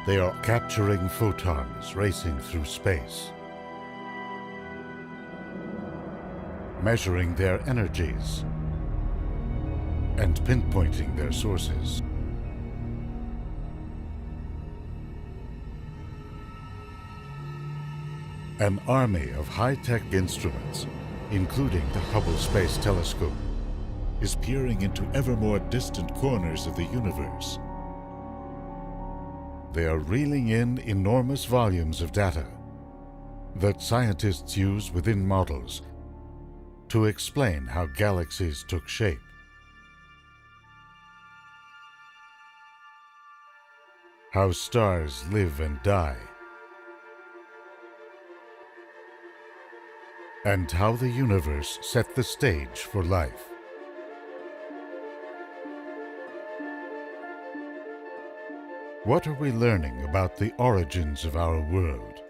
They are capturing photons racing through space, measuring their energies, and pinpointing their sources. An army of high-tech instruments, including the Hubble Space Telescope, is peering into ever more distant corners of the universe. They are reeling in enormous volumes of data that scientists use within models to explain how galaxies took shape. How stars live and die, and how the universe set the stage for life. What are we learning about the origins of our world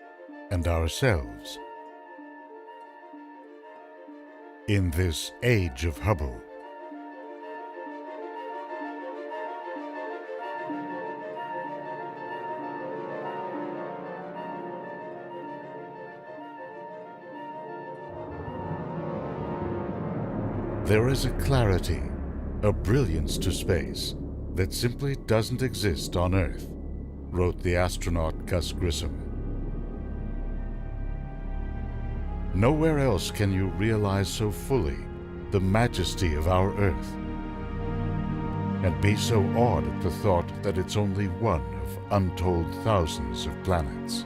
and ourselves in this age of Hubble? There is a clarity, a brilliance to space that simply doesn't exist on Earth, wrote the astronaut Gus Grissom. Nowhere else can you realize so fully the majesty of our Earth and be so awed at the thought that it's only one of untold thousands of planets.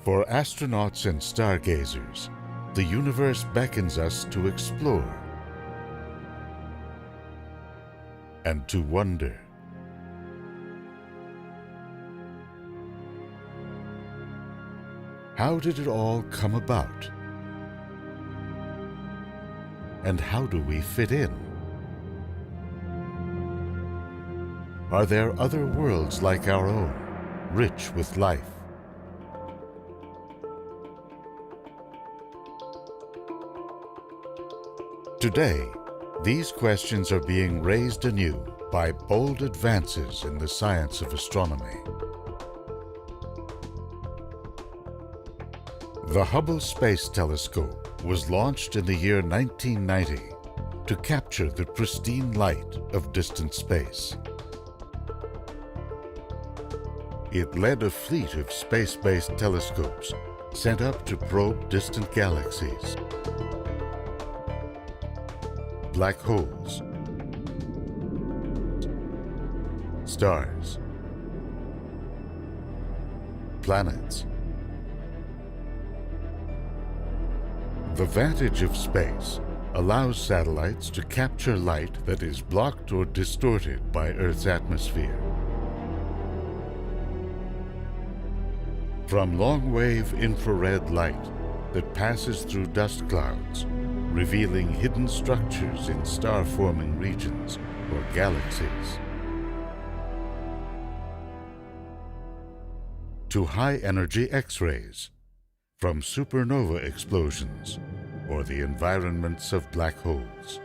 For astronauts and stargazers, the universe beckons us to explore and to wonder. How did it all come about? And how do we fit in? Are there other worlds like our own, rich with life? Today, these questions are being raised anew by bold advances in the science of astronomy. The Hubble Space Telescope was launched in the year 1990 to capture the pristine light of distant space. It led a fleet of space-based telescopes sent up to probe distant galaxies, black holes, stars, planets. The vantage of space allows satellites to capture light that is blocked or distorted by Earth's atmosphere. From long-wave infrared light that passes through dust clouds, revealing hidden structures in star-forming regions or galaxies, to high-energy X-rays from supernova explosions or the environments of black holes.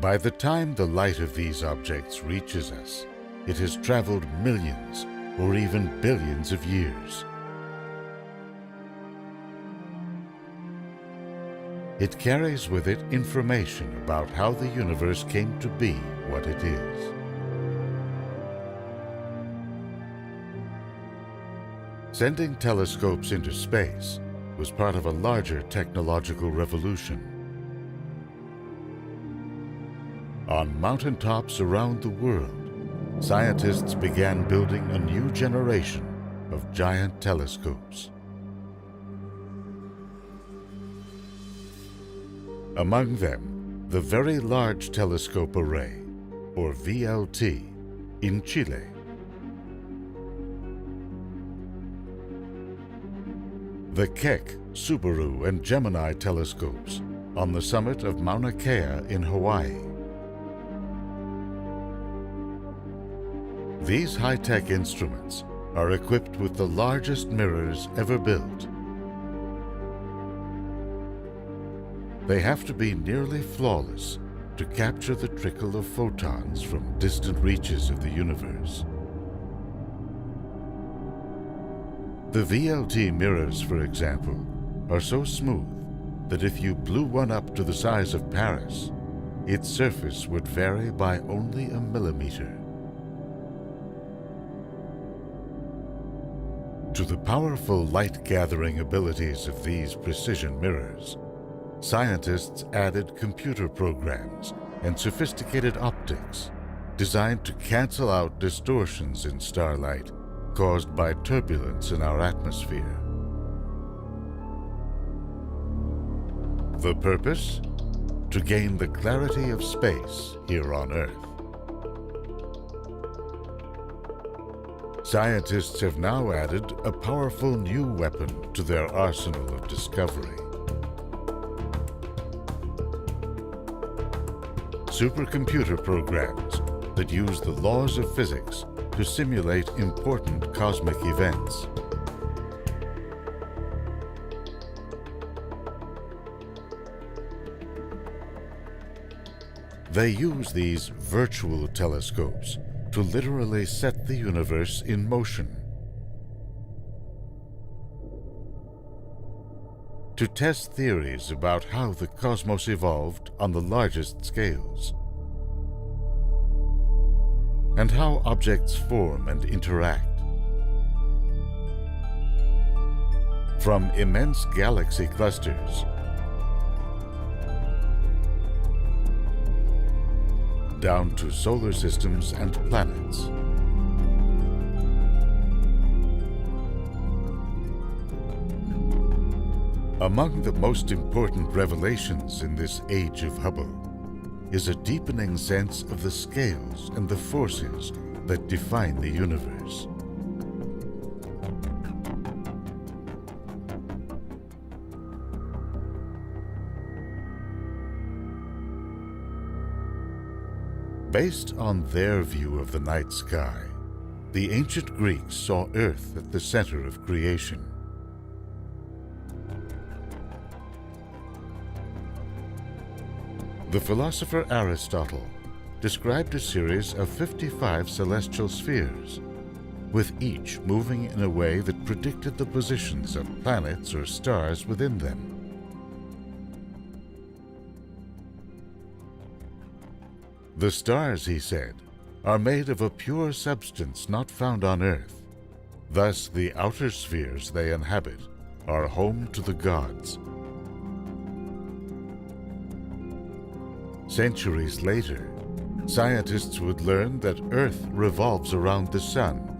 By the time the light of these objects reaches us, it has traveled millions or even billions of years. It carries with it information about how the universe came to be what it is. Sending telescopes into space was part of a larger technological revolution. On mountaintops around the world, scientists began building a new generation of giant telescopes. Among them, the Very Large Telescope Array, or VLT, in Chile. The Keck, Subaru, and Gemini telescopes on the summit of Mauna Kea in Hawaii. These high-tech instruments are equipped with the largest mirrors ever built. They have to be nearly flawless to capture the trickle of photons from distant reaches of the universe. The VLT mirrors, for example, are so smooth that if you blew one up to the size of Paris, its surface would vary by only a millimeter. To the powerful light-gathering abilities of these precision mirrors, scientists added computer programs and sophisticated optics designed to cancel out distortions in starlight caused by turbulence in our atmosphere. The purpose? To gain the clarity of space here on Earth. Scientists have now added a powerful new weapon to their arsenal of discovery. Supercomputer programs that use the laws of physics to simulate important cosmic events. They use these virtual telescopes to literally set the universe in motion. To test theories about how the cosmos evolved on the largest scales, and how objects form and interact. From immense galaxy clusters down to solar systems and planets. Among the most important revelations in this age of Hubble is a deepening sense of the scales and the forces that define the universe. Based on their view of the night sky, the ancient Greeks saw Earth at the center of creation. The philosopher Aristotle described a series of 55 celestial spheres, with each moving in a way that predicted the positions of planets or stars within them. The stars, he said, are made of a pure substance not found on Earth. Thus, the outer spheres they inhabit are home to the gods. Centuries later, scientists would learn that Earth revolves around the Sun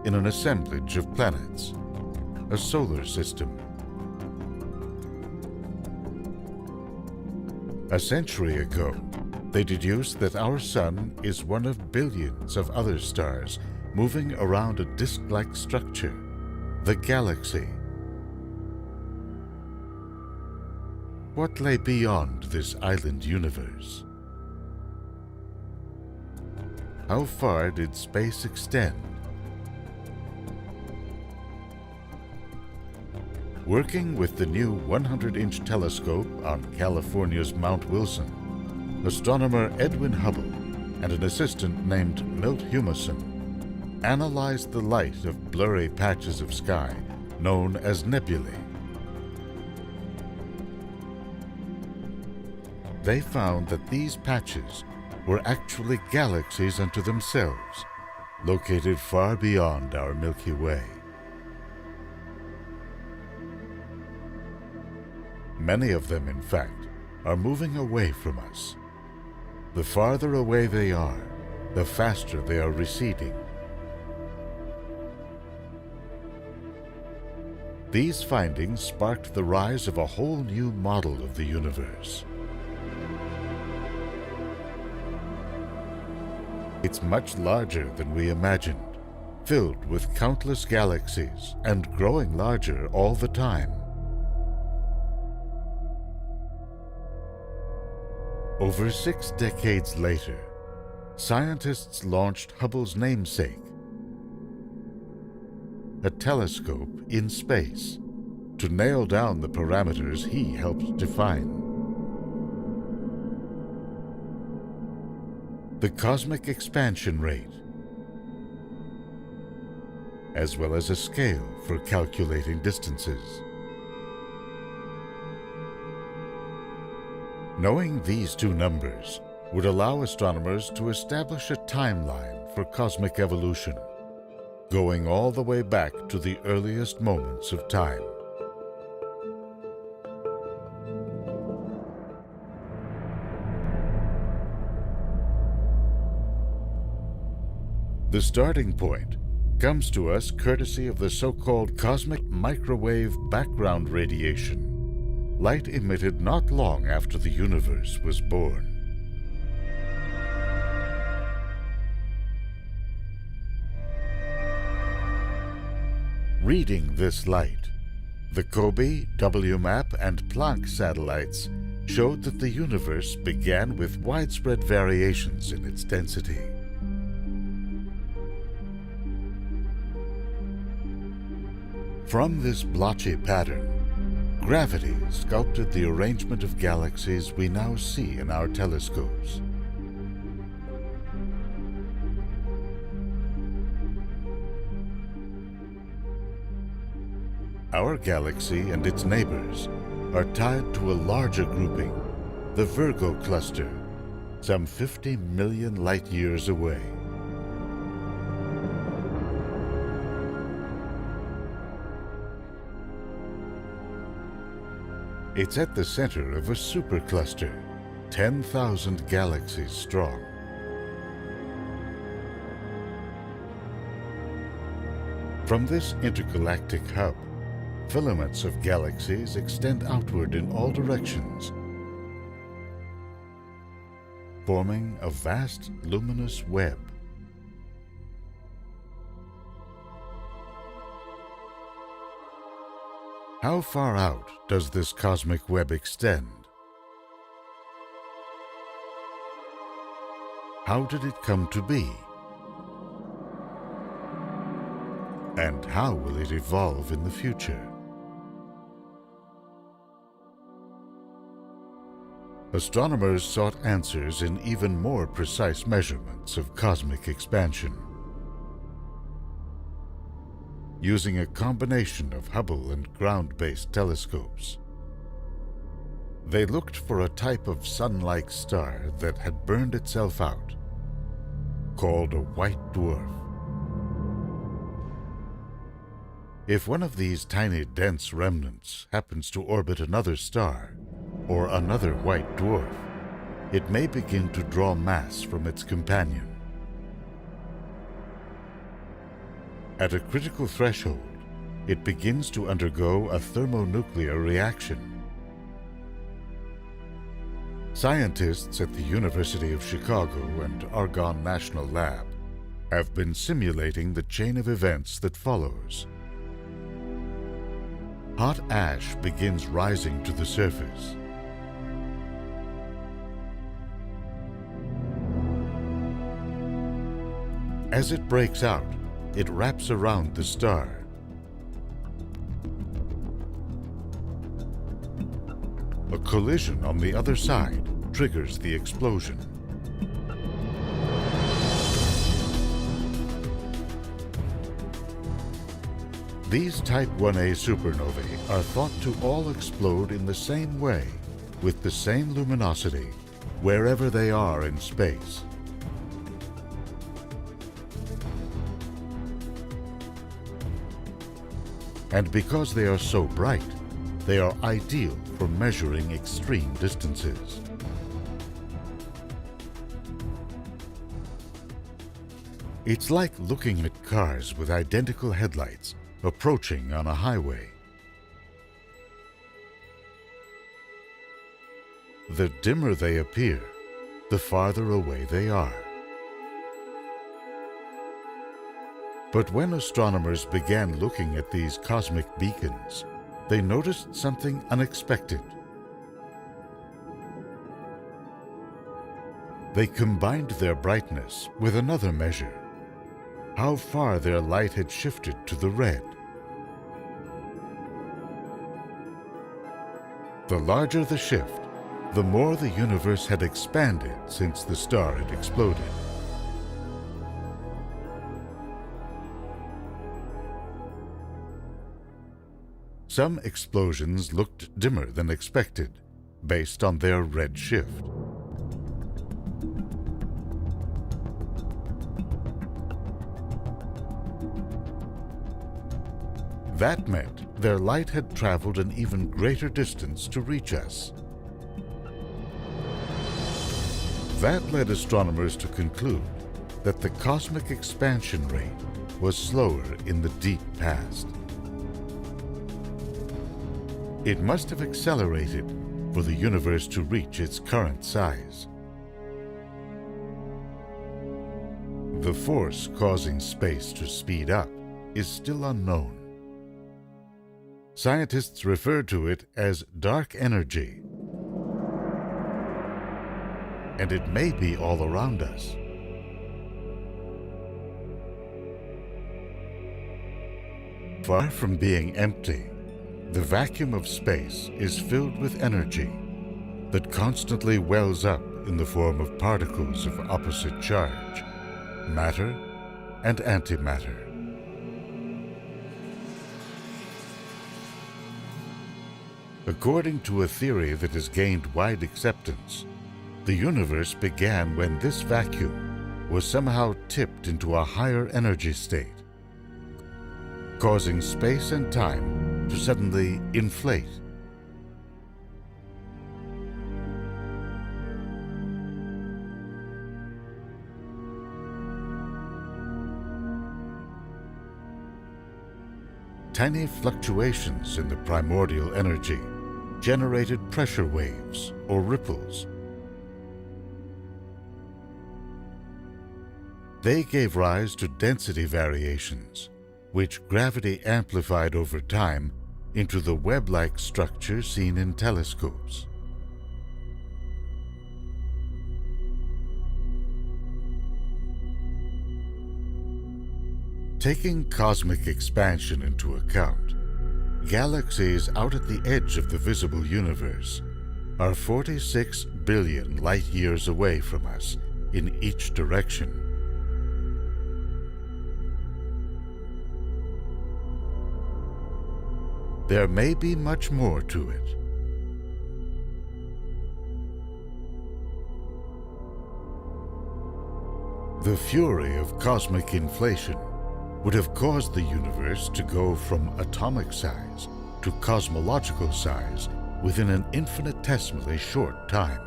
in an assemblage of planets, a solar system. A century ago, they deduced that our Sun is one of billions of other stars moving around a disk-like structure, the galaxy. What lay beyond this island universe? How far did space extend? Working with the new 100-inch telescope on California's Mount Wilson, astronomer Edwin Hubble and an assistant named Milt Humason analyzed the light of blurry patches of sky known as nebulae. They found that these patches were actually galaxies unto themselves, located far beyond our Milky Way. Many of them, in fact, are moving away from us. The farther away they are, the faster they are receding. These findings sparked the rise of a whole new model of the universe. It's much larger than we imagined, filled with countless galaxies and growing larger all the time. Over 6 decades later, scientists launched Hubble's namesake, a telescope in space, to nail down the parameters he helped define. The cosmic expansion rate, as well as a scale for calculating distances. Knowing these two numbers would allow astronomers to establish a timeline for cosmic evolution, going all the way back to the earliest moments of time. The starting point comes to us courtesy of the so-called cosmic microwave background radiation, light emitted not long after the universe was born. Reading this light, the COBE, WMAP, and Planck satellites showed that the universe began with widespread variations in its density. From this blotchy pattern, gravity sculpted the arrangement of galaxies we now see in our telescopes. Our galaxy and its neighbors are tied to a larger grouping, the Virgo cluster, some 50 million light-years away. It's at the center of a supercluster, 10,000 galaxies strong. From this intergalactic hub, filaments of galaxies extend outward in all directions, forming a vast luminous web. How far out does this cosmic web extend? How did it come to be? And how will it evolve in the future? Astronomers sought answers in even more precise measurements of cosmic expansion. Using a combination of Hubble and ground-based telescopes, they looked for a type of sun-like star that had burned itself out, called a white dwarf. If one of these tiny dense remnants happens to orbit another star, or another white dwarf, it may begin to draw mass from its companion. At a critical threshold, it begins to undergo a thermonuclear reaction. Scientists at the University of Chicago and Argonne National Lab have been simulating the chain of events that follows. Hot ash begins rising to the surface. As it breaks out, it wraps around the star. A collision on the other side triggers the explosion. These Type 1a supernovae are thought to all explode in the same way, with the same luminosity, wherever they are in space. And because they are so bright, they are ideal for measuring extreme distances. It's like looking at cars with identical headlights approaching on a highway. The dimmer they appear, the farther away they are. But when astronomers began looking at these cosmic beacons, they noticed something unexpected. They combined their brightness with another measure, how far their light had shifted to the red. The larger the shift, the more the universe had expanded since the star had exploded. Some explosions looked dimmer than expected, based on their red shift. That meant their light had traveled an even greater distance to reach us. That led astronomers to conclude that the cosmic expansion rate was slower in the deep past. It must have accelerated for the universe to reach its current size. The force causing space to speed up is still unknown. Scientists refer to it as dark energy, and it may be all around us. Far from being empty, the vacuum of space is filled with energy that constantly wells up in the form of particles of opposite charge, matter and antimatter. According to a theory that has gained wide acceptance, the universe began when this vacuum was somehow tipped into a higher energy state, causing space and time to suddenly inflate. Tiny fluctuations in the primordial energy generated pressure waves or ripples. They gave rise to density variations, which gravity amplified over time into the web-like structure seen in telescopes. Taking cosmic expansion into account, galaxies out at the edge of the visible universe are 46 billion light-years away from us in each direction. There may be much more to it. The fury of cosmic inflation would have caused the universe to go from atomic size to cosmological size within an infinitesimally short time.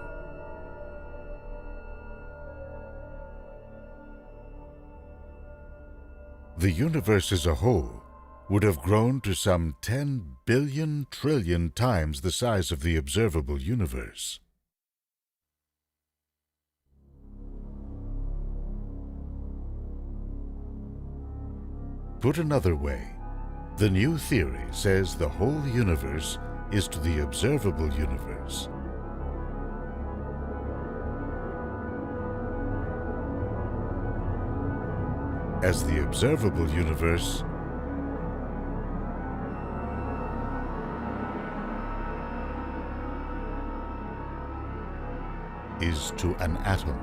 The universe as a whole would have grown to some 10 billion trillion times the size of the observable universe. Put another way, the new theory says the whole universe is to the observable universe. As the observable universe is to an atom.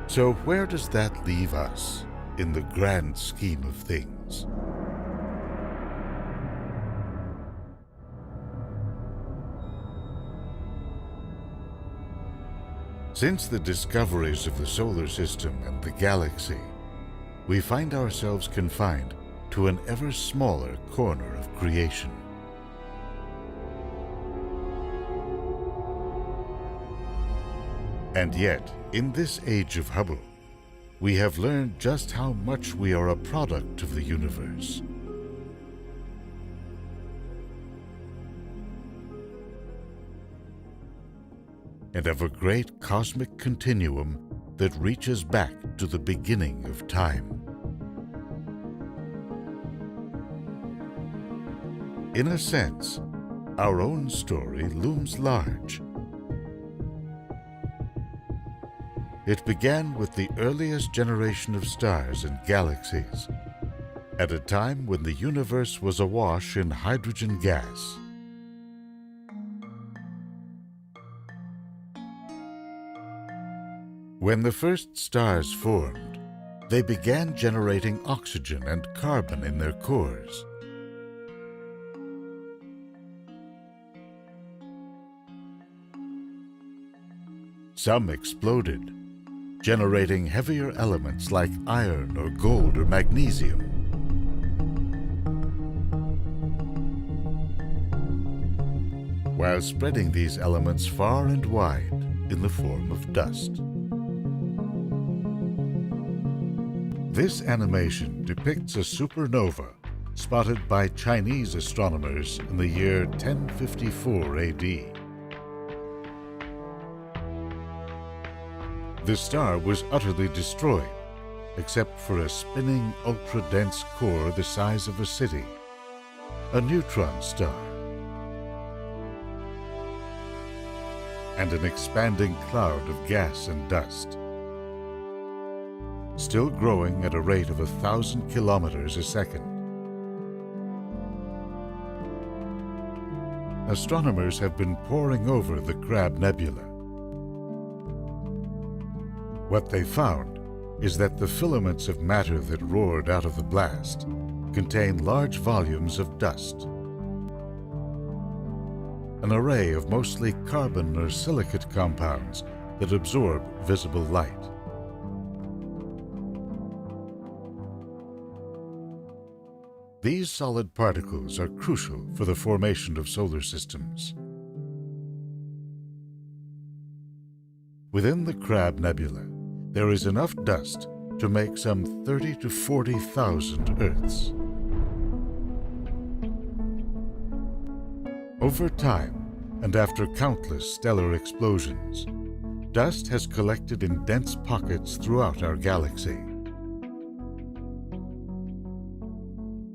So where does that leave us in the grand scheme of things? Since the discoveries of the solar system and the galaxy, we find ourselves confined to an ever smaller corner of creation. And yet, in this age of Hubble, we have learned just how much we are a product of the universe. And of a great cosmic continuum that reaches back to the beginning of time. In a sense, our own story looms large. It began with the earliest generation of stars and galaxies, at a time when the universe was awash in hydrogen gas. When the first stars formed, they began generating oxygen and carbon in their cores. Some exploded, generating heavier elements like iron or gold or magnesium. While spreading these elements far and wide in the form of dust. This animation depicts a supernova spotted by Chinese astronomers in the year 1054 AD. The star was utterly destroyed, except for a spinning ultra-dense core the size of a city, a neutron star, and an expanding cloud of gas and dust, still growing at a rate of 1,000 kilometers a second. Astronomers have been poring over the Crab Nebula. What they found is that the filaments of matter that roared out of the blast contain large volumes of dust, an array of mostly carbon or silicate compounds that absorb visible light. These solid particles are crucial for the formation of solar systems. Within the Crab Nebula, there is enough dust to make some 30 to 40,000 Earths. Over time, and after countless stellar explosions, dust has collected in dense pockets throughout our galaxy.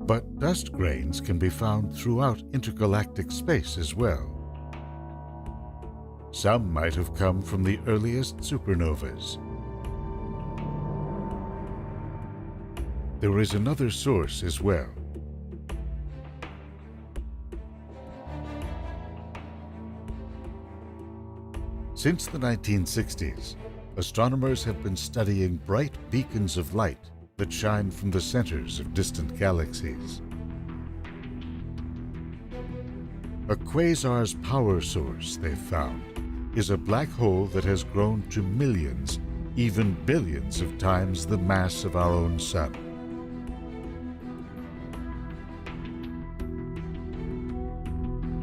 But dust grains can be found throughout intergalactic space as well. Some might have come from the earliest supernovas. There is another source as well. Since the 1960s, astronomers have been studying bright beacons of light that shine from the centers of distant galaxies. A quasar's power source, they've found, is a black hole that has grown to millions, even billions of times the mass of our own sun.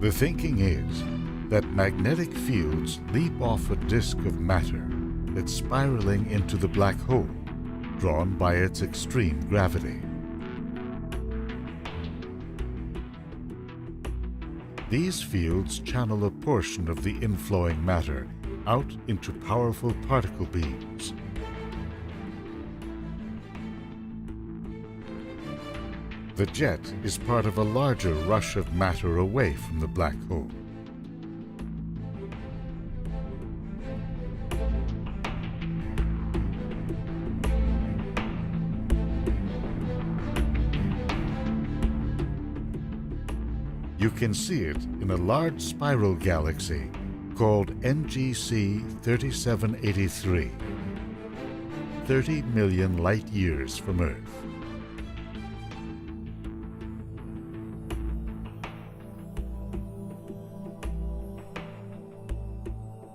The thinking is that magnetic fields leap off a disk of matter that's spiraling into the black hole, drawn by its extreme gravity. These fields channel a portion of the inflowing matter out into powerful particle beams. The jet is part of a larger rush of matter away from the black hole. You can see it in a large spiral galaxy called NGC 3783, 30 million light-years from Earth.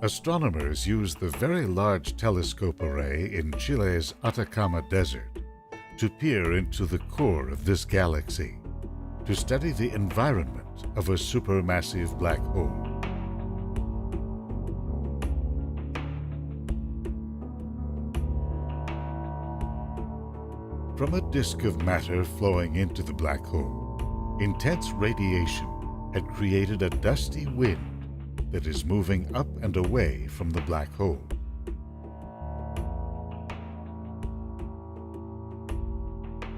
Astronomers use the Very Large Telescope Array in Chile's Atacama Desert to peer into the core of this galaxy, to study the environment of a supermassive black hole. From a disk of matter flowing into the black hole, intense radiation had created a dusty wind that is moving up and away from the black hole.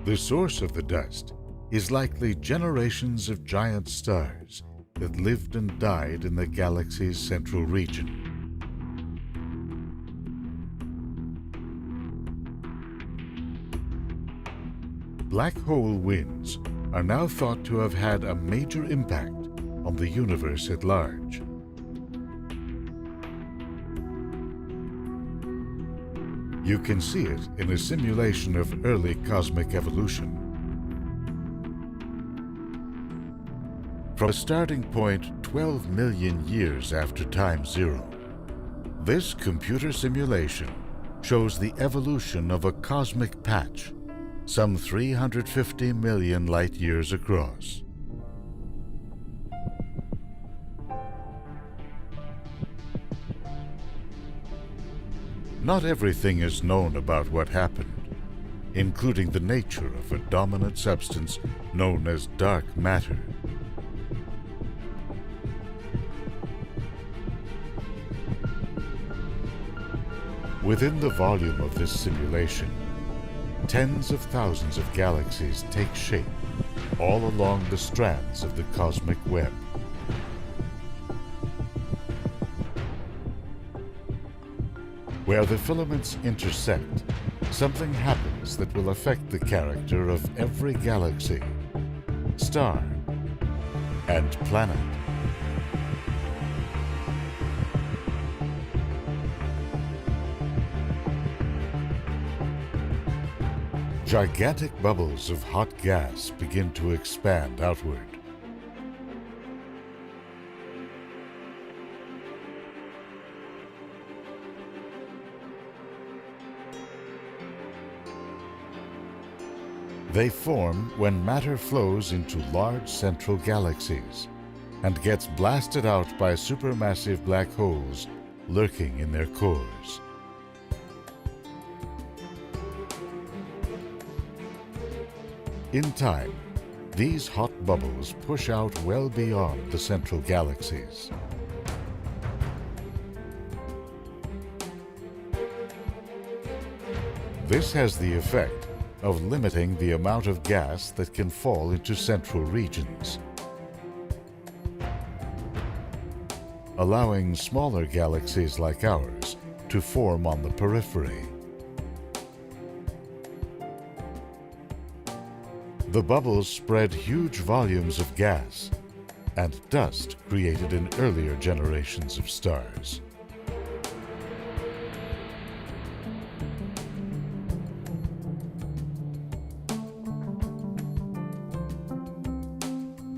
The source of the dust is likely generations of giant stars that lived and died in the galaxy's central region. black hole winds are now thought to have had a major impact on the universe at large. You can see it in a simulation of early cosmic evolution. From a starting point 12 million years after time zero, this computer simulation shows the evolution of a cosmic patch some 350 million light years across. Not everything is known about what happened, including the nature of a dominant substance known as dark matter. Within the volume of this simulation, tens of thousands of galaxies take shape all along the strands of the cosmic web. Where the filaments intersect, something happens that will affect the character of every galaxy, star, and planet. Gigantic bubbles of hot gas begin to expand outward. They form when matter flows into large central galaxies and gets blasted out by supermassive black holes lurking in their cores. In time, these hot bubbles push out well beyond the central galaxies. This has the effect of limiting the amount of gas that can fall into central regions, allowing smaller galaxies like ours to form on the periphery. The bubbles spread huge volumes of gas and dust created in earlier generations of stars.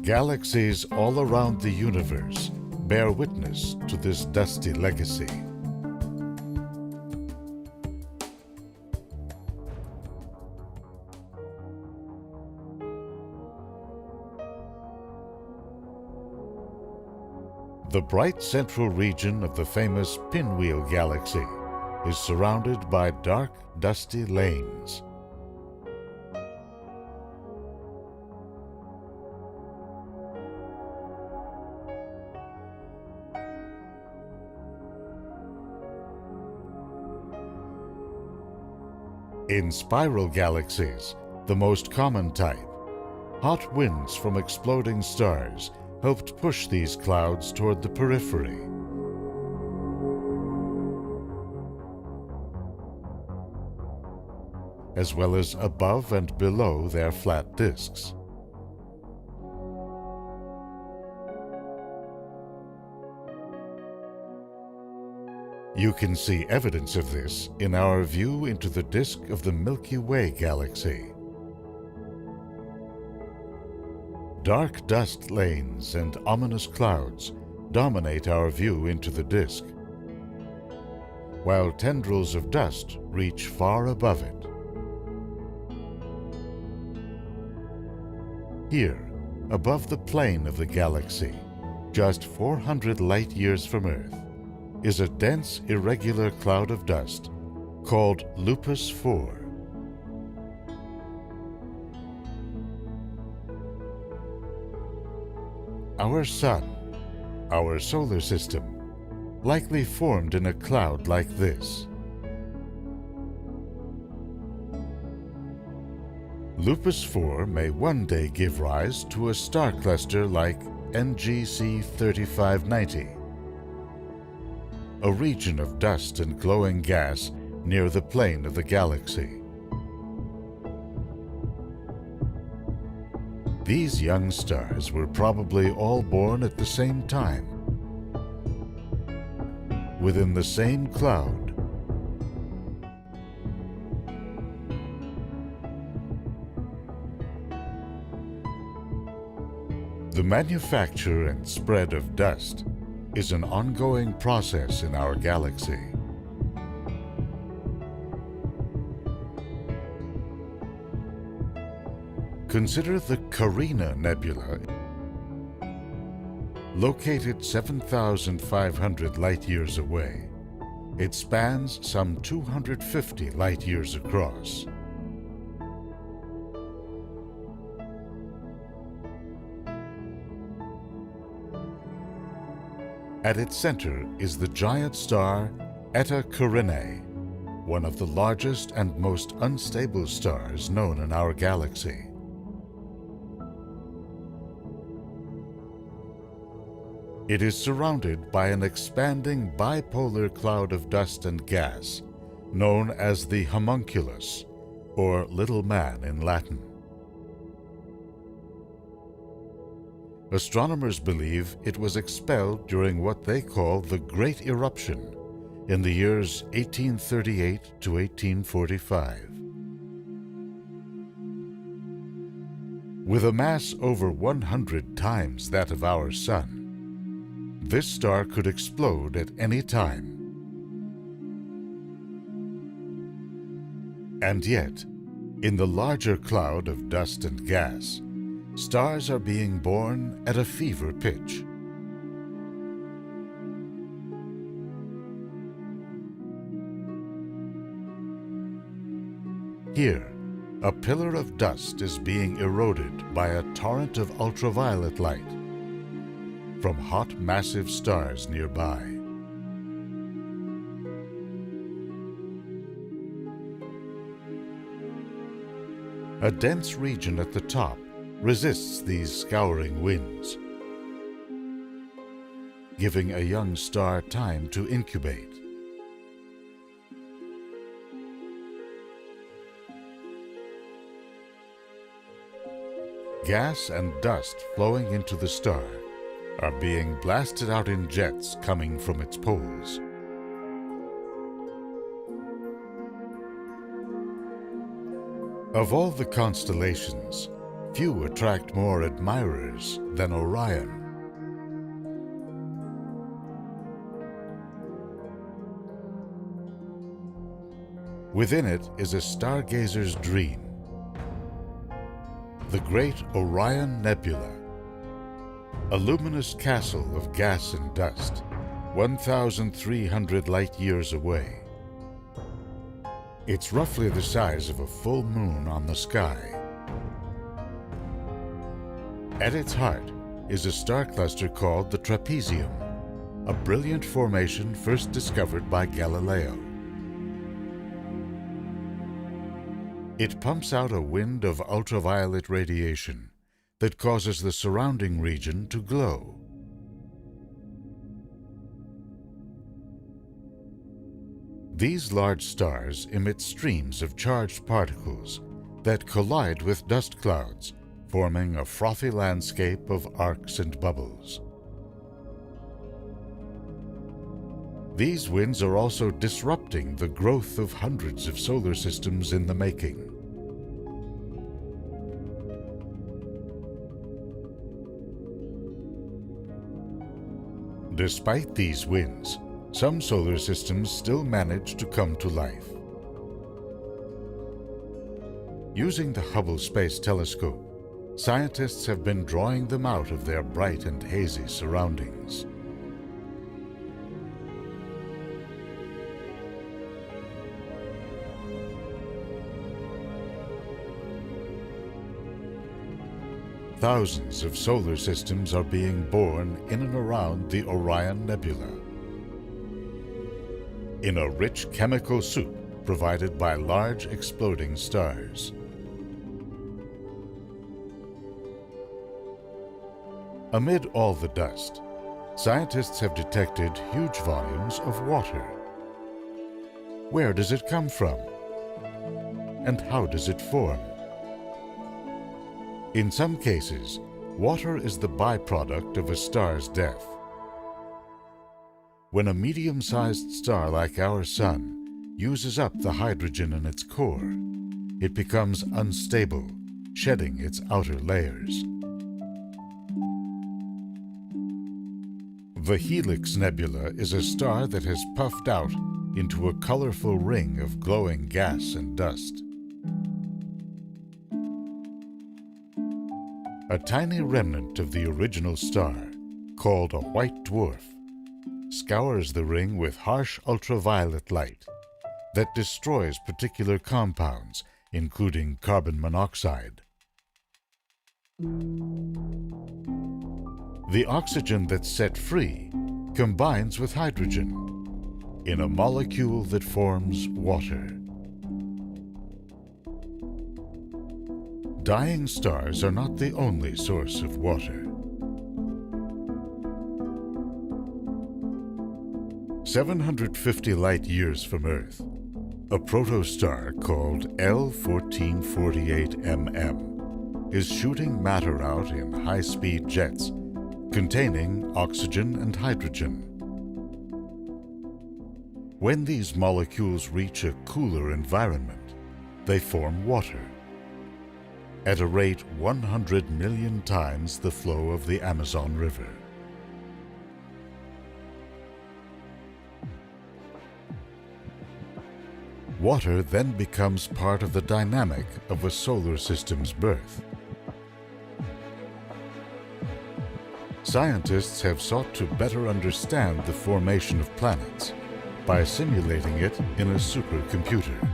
Galaxies all around the universe bear witness to this dusty legacy. The bright central region of the famous Pinwheel Galaxy is surrounded by dark, dusty lanes. In spiral galaxies, the most common type, hot winds from exploding stars helped push these clouds toward the periphery. As well as above and below their flat disks. You can see evidence of this in our view into the disk of the Milky Way galaxy. Dark dust lanes and ominous clouds dominate our view into the disk, while tendrils of dust reach far above it. Here, above the plane of the galaxy, just 400 light-years from Earth, is a dense, irregular cloud of dust called Lupus 4. Our Sun, our solar system, likely formed in a cloud like this. Lupus 4 may one day give rise to a star cluster like NGC 3590, a region of dust and glowing gas near the plane of the galaxy. These young stars were probably all born at the same time, within the same cloud. The manufacture and spread of dust is an ongoing process in our galaxy. Consider the Carina Nebula, located 7,500 light-years away. It spans some 250 light-years across. At its center is the giant star Eta Carinae, one of the largest and most unstable stars known in our galaxy. It is surrounded by an expanding bipolar cloud of dust and gas, known as the homunculus, or little man in Latin. Astronomers believe it was expelled during what they call the Great Eruption in the years 1838 to 1845. With a mass over 100 times that of our Sun, this star could explode at any time. And yet, in the larger cloud of dust and gas, stars are being born at a fever pitch. Here, a pillar of dust is being eroded by a torrent of ultraviolet light from hot, massive stars nearby. A dense region at the top resists these scouring winds, giving a young star time to incubate. Gas and dust flowing into the star are being blasted out in jets coming from its poles. Of all the constellations, few attract more admirers than Orion. Within it is a stargazer's dream, the Great Orion Nebula, a luminous castle of gas and dust, 1,300 light-years away. It's roughly the size of a full moon on the sky. At its heart is a star cluster called the trapezium, a brilliant formation first discovered by Galileo. It pumps out a wind of ultraviolet radiation that causes the surrounding region to glow. These large stars emit streams of charged particles that collide with dust clouds, forming a frothy landscape of arcs and bubbles. These winds are also disrupting the growth of hundreds of solar systems in the making. Despite these winds, some solar systems still manage to come to life. Using the Hubble Space Telescope, scientists have been drawing them out of their bright and hazy surroundings. Thousands of solar systems are being born in and around the Orion Nebula, in a rich chemical soup provided by large exploding stars. Amid all the dust, scientists have detected huge volumes of water. Where does it come from? And how does it form? In some cases, water is the byproduct of a star's death. When a medium-sized star like our Sun uses up the hydrogen in its core, it becomes unstable, shedding its outer layers. The Helix Nebula is a star that has puffed out into a colorful ring of glowing gas and dust. A tiny remnant of the original star, called a white dwarf, scours the ring with harsh ultraviolet light that destroys particular compounds, including carbon monoxide. The oxygen that's set free combines with hydrogen in a molecule that forms water. Dying stars are not the only source of water. 750 light-years from Earth, a protostar called L1448mm is shooting matter out in high-speed jets containing oxygen and hydrogen. When these molecules reach a cooler environment, they form water at a rate 100 million times the flow of the Amazon River. Water then becomes part of the dynamic of a solar system's birth. Scientists have sought to better understand the formation of planets by simulating it in a supercomputer.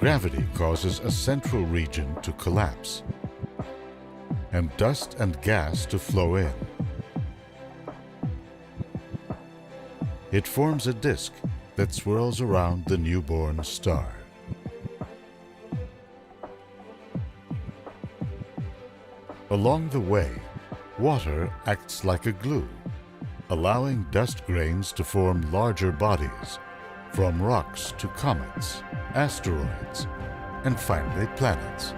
Gravity causes a central region to collapse and dust and gas to flow in. It forms a disk that swirls around the newborn star. Along the way, water acts like a glue, allowing dust grains to form larger bodies, from rocks to comets, asteroids, and finally planets.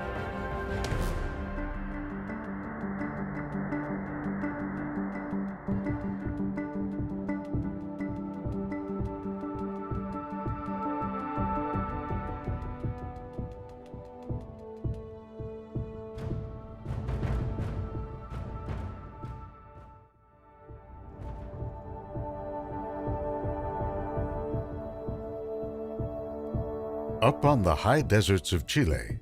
Up on the high deserts of Chile,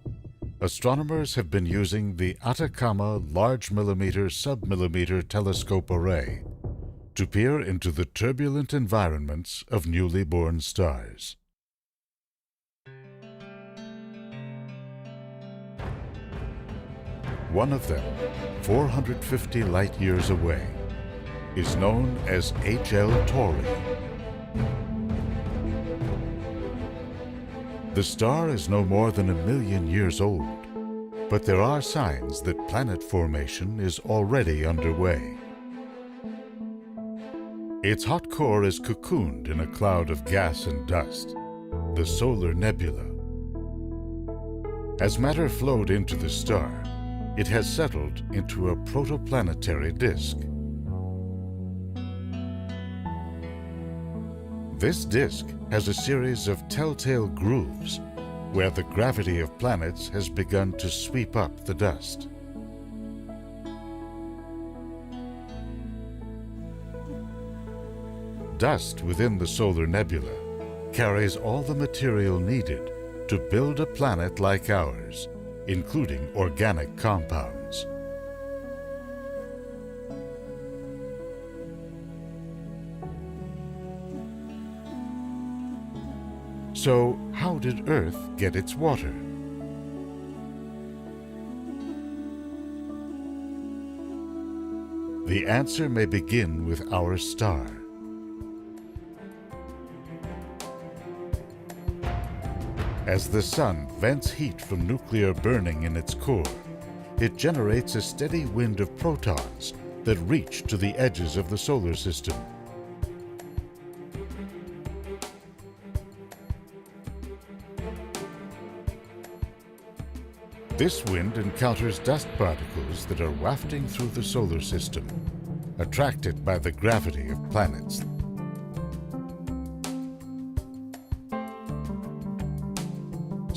astronomers have been using the Atacama Large Millimeter Submillimeter Telescope Array to peer into the turbulent environments of newly born stars. One of them, 450 light-years away, is known as H.L. Tauri. The star is no more than 1,000,000 years old, but there are signs that planet formation is already underway. Its hot core is cocooned in a cloud of gas and dust, the solar nebula. As matter flowed into the star, it has settled into a protoplanetary disk. This disk has a series of telltale grooves where the gravity of planets has begun to sweep up the dust. Dust within the solar nebula carries all the material needed to build a planet like ours, including organic compounds. So, how did Earth get its water? The answer may begin with our star. As the Sun vents heat from nuclear burning in its core, it generates a steady wind of protons that reach to the edges of the solar system. This wind encounters dust particles that are wafting through the solar system, attracted by the gravity of planets.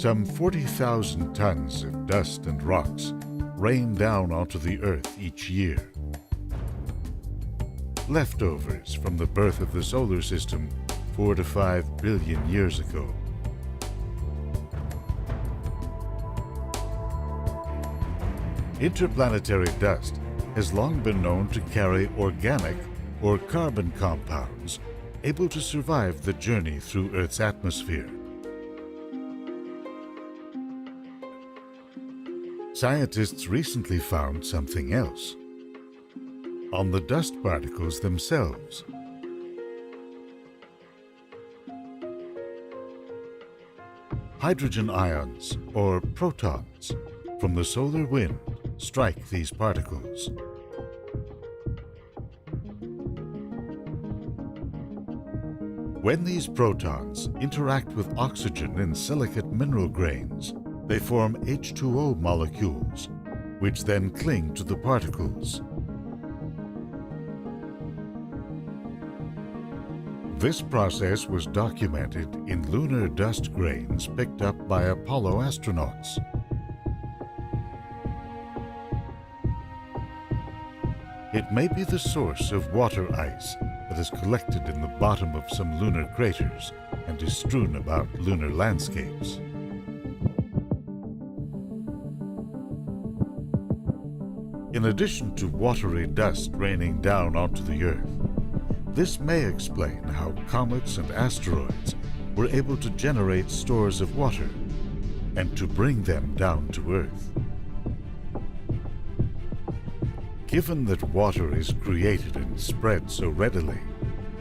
Some 40,000 tons of dust and rocks rain down onto the Earth each year. Leftovers from the birth of the solar system 4 to 5 billion years ago. Interplanetary dust has long been known to carry organic or carbon compounds able to survive the journey through Earth's atmosphere. Scientists recently found something else on the dust particles themselves. Hydrogen ions, or protons, from the solar wind strike these particles. When these protons interact with oxygen in silicate mineral grains, they form H2O molecules, which then cling to the particles. This process was documented in lunar dust grains picked up by Apollo astronauts. It may be the source of water ice that is collected in the bottom of some lunar craters and is strewn about lunar landscapes. In addition to watery dust raining down onto the Earth, this may explain how comets and asteroids were able to generate stores of water and to bring them down to Earth. Given that water is created and spread so readily,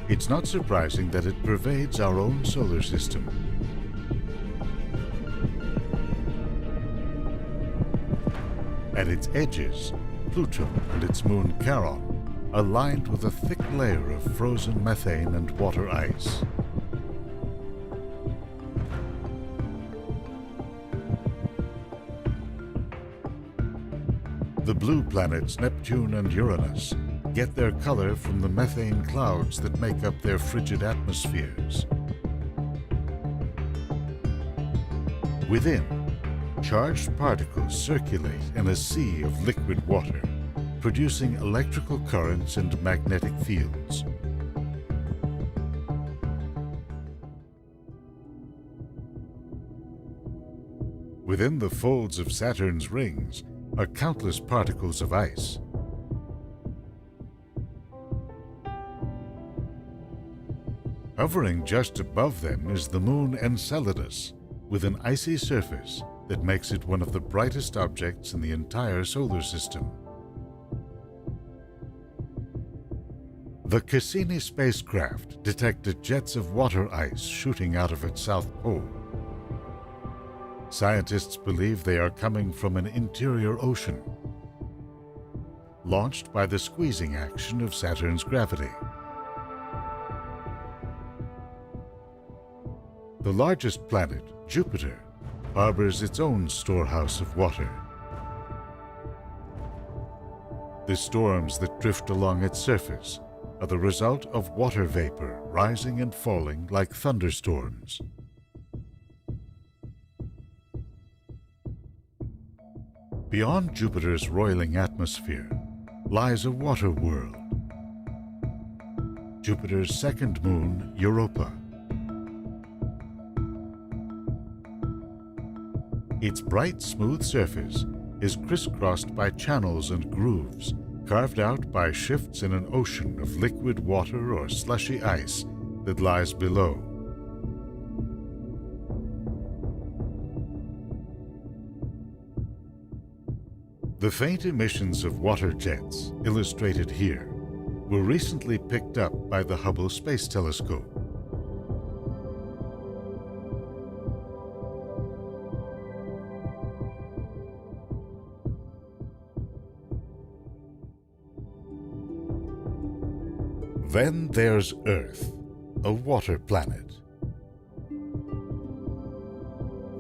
it's not surprising that it pervades our own solar system. At its edges, Pluto and its moon Charon are lined with a thick layer of frozen methane and water ice. The blue planets Neptune and Uranus get their color from the methane clouds that make up their frigid atmospheres. Within, charged particles circulate in a sea of liquid water, producing electrical currents and magnetic fields. Within the folds of Saturn's rings are countless particles of ice. Hovering just above them is the moon Enceladus, with an icy surface that makes it one of the brightest objects in the entire solar system. The Cassini spacecraft detected jets of water ice shooting out of its south pole. Scientists believe they are coming from an interior ocean, launched by the squeezing action of Saturn's gravity. The largest planet, Jupiter, harbors its own storehouse of water. The storms that drift along its surface are the result of water vapor rising and falling like thunderstorms. Beyond Jupiter's roiling atmosphere lies a water world, Jupiter's second moon, Europa. Its bright, smooth surface is crisscrossed by channels and grooves carved out by shifts in an ocean of liquid water or slushy ice that lies below. The faint emissions of water jets, illustrated here, were recently picked up by the Hubble Space Telescope. Then there's Earth, a water planet.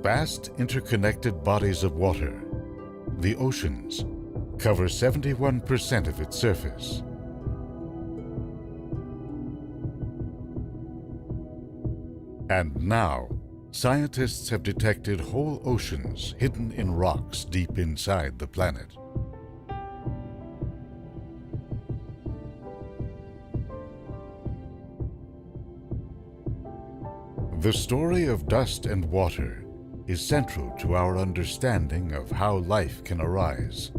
Vast interconnected bodies of water, the oceans, cover 71% of its surface. And now, scientists have detected whole oceans hidden in rocks deep inside the planet. The story of dust and water is central to our understanding of how life can arise.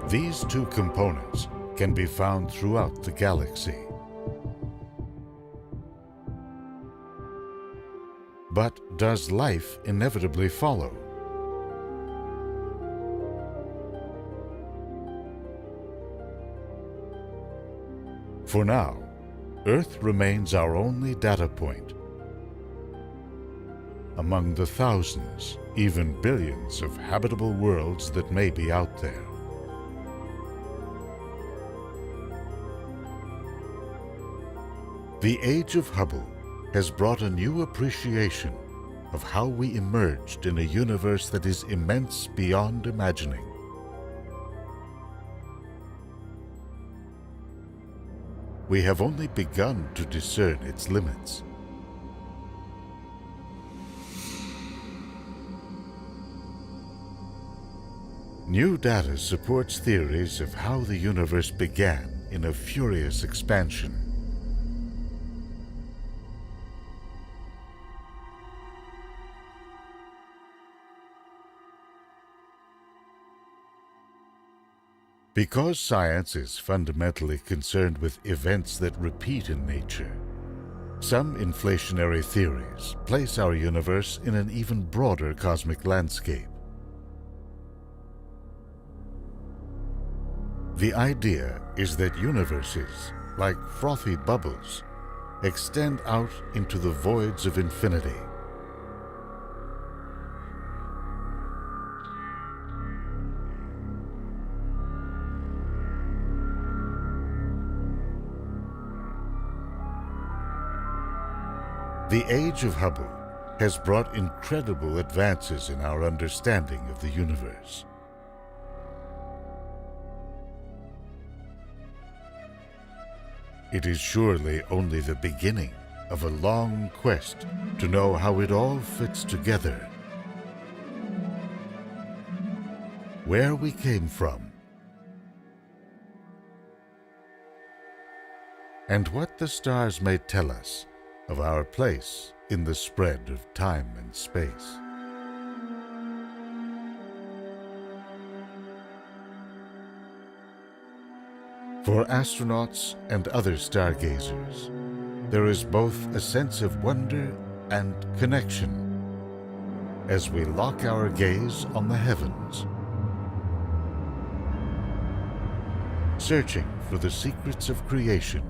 These two components can be found throughout the galaxy. But does life inevitably follow? For now, Earth remains our only data point among the thousands, even billions of habitable worlds that may be out there. The age of Hubble has brought a new appreciation of how we emerged in a universe that is immense beyond imagining. We have only begun to discern its limits. New data supports theories of how the universe began in a furious expansion. Because science is fundamentally concerned with events that repeat in nature, some inflationary theories place our universe in an even broader cosmic landscape. The idea is that universes, like frothy bubbles, extend out into the voids of infinity. The age of Hubble has brought incredible advances in our understanding of the universe. It is surely only the beginning of a long quest to know how it all fits together, where we came from, and what the stars may tell us of our place in the spread of time and space. For astronauts and other stargazers, there is both a sense of wonder and connection as we lock our gaze on the heavens, searching for the secrets of creation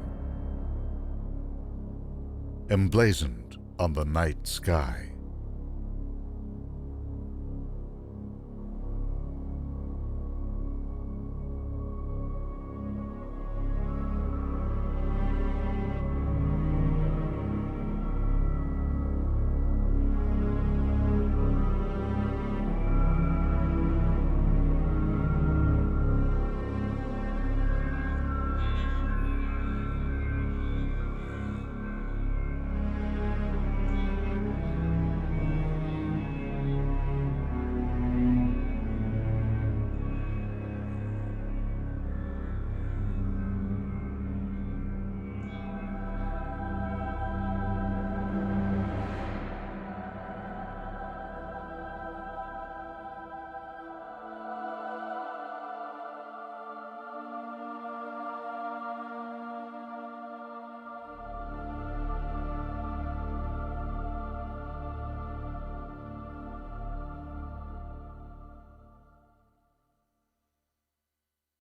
emblazoned on the night sky.